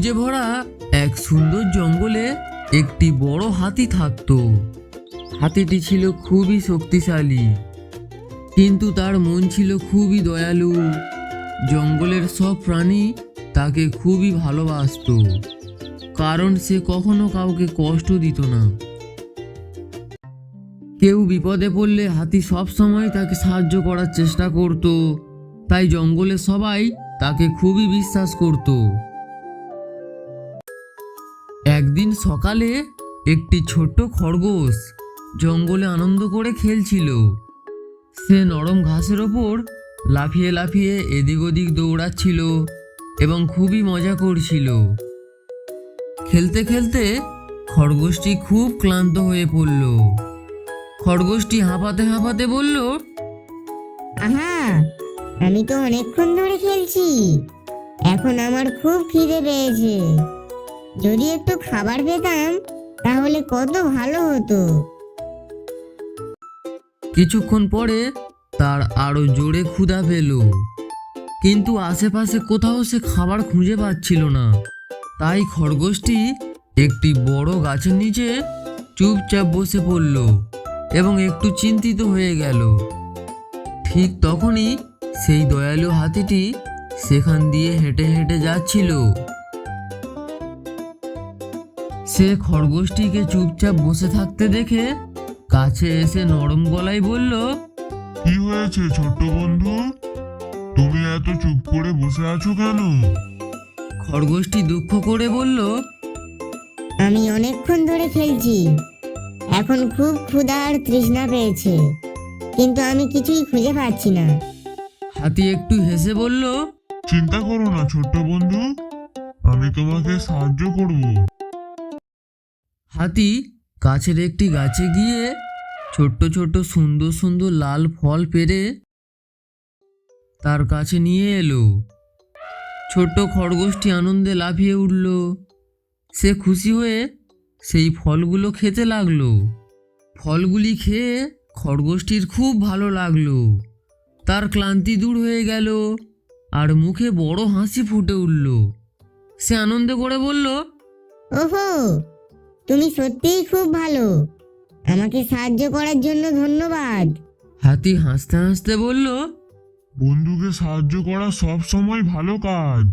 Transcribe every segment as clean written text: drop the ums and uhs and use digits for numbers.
সবুজে ভরা এক সুন্দর জঙ্গলে একটি বড় হাতি থাকতো। হাতিটি ছিল খুবই শক্তিশালী, কিন্তু তার মন ছিল খুবই দয়ালু। জঙ্গলের সব প্রাণী তাকে খুবই ভালোবাসতো, কারণ সে কখনো কাউকে কষ্ট দিত না। কেউ বিপদে পড়লে হাতি সব সময় তাকে সাহায্য করার চেষ্টা করত, তাই জঙ্গলে সবাই তাকে খুবই বিশ্বাস করত। একদিন সকালে একটি ছোট্ট খরগোশ জঙ্গলে আনন্দ করে খেলছিল। সে নরম ঘাসের ওপর লাফিয়ে লাফিয়ে এদিক ওদিক দৌড়াচ্ছিল এবং খুবই মজা করছিল। খেলতে খেলতে খরগোশটি খুব ক্লান্ত হয়ে পড়ল। খরগোশটি হাঁপাতে হাঁপাতে বলল, আহা, আমি তো অনেকক্ষণ ধরে খেলছি, এখন আমার খুব খিদে পেয়েছে। যদি একটু খাবার পেতাম তাহলে কত ভালো হতো। কিছুক্ষণ পরে তার আরো জোরে ক্ষুধা পেল, কিন্তু আশেপাশে কোথাও সে খাবার খুঁজে পাচ্ছিল না। তাই খরগোশটি একটি বড় গাছের নিচে চুপচাপ বসে পড়ল এবং একটু চিন্তিত হয়ে গেল। ঠিক তখনই সেই দয়ালু হাতিটি সেখান দিয়ে হেঁটে হেঁটে যাচ্ছিল। সে খরগোশটিকে চুপচাপ বসে থাকতে দেখে কাছে এসে নরম গলায় বলল, কি হয়েছে ছোট্ট বন্ধু, তুমি এত চুপ করে বসে আছো কেন? খরগোশটি দুঃখ করে বলল, আমি অনেকক্ষণ ধরে খেলছি, এখন খুব ক্ষুধা আর তৃষ্ণা পেয়েছে, কিন্তু আমি কিছুই খুঁজে পাচ্ছি না। হাতি একটু হেসে বলল, চিন্তা করো না ছোট্ট বন্ধু, আমি তোমাকে সাহায্য করব। হাতি কাছের একটি গাছে গিয়ে ছোট্ট ছোট্ট সুন্দর সুন্দর লাল ফল পেড়ে তার কাছে নিয়ে এলো। ছোট্ট খরগোশটি আনন্দে লাফিয়ে উঠল। সে খুশি হয়ে সেই ফলগুলো খেতে লাগলো। ফলগুলি খেয়ে খরগোশটির খুব ভালো লাগলো। তার ক্লান্তি দূর হয়ে গেল আর মুখে বড় হাসি ফুটে উঠল। সে আনন্দ করে বলল, ওহো, তুমি সত্যিই খুব ভালো, আমাকে সাহায্য করার জন্য ধন্যবাদ। হাতি হাসতে হাসতে বলল, বন্ধুকে সাহায্য করা সব সময় ভালো কাজ।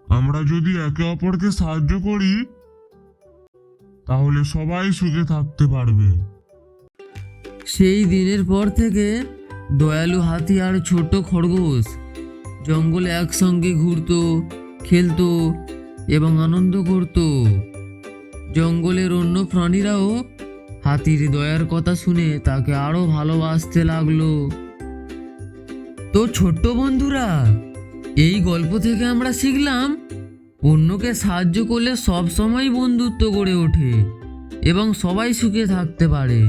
আমরা যদি একে অপরকে সাহায্য করি তাহলে সবাই সুখে থাকতে পারবে। সেই দিনের পর থেকে দয়ালু হাতি আর ছোট খরগোশ জঙ্গলে একসঙ্গে ঘুরতো, খেলতো এবং আনন্দ করত। জঙ্গলের অন্য প্রাণীরাও হাতির দয়ার কথা শুনে তাকে আরো ভালোবাসতে লাগলো। তো ছোট্ট বন্ধুরা, এই গল্প থেকে আমরা শিখলাম অন্যকে সাহায্য করলে সব সময় বন্ধুত্ব গড়ে ওঠে এবং সবাই সুখে থাকতে পারে।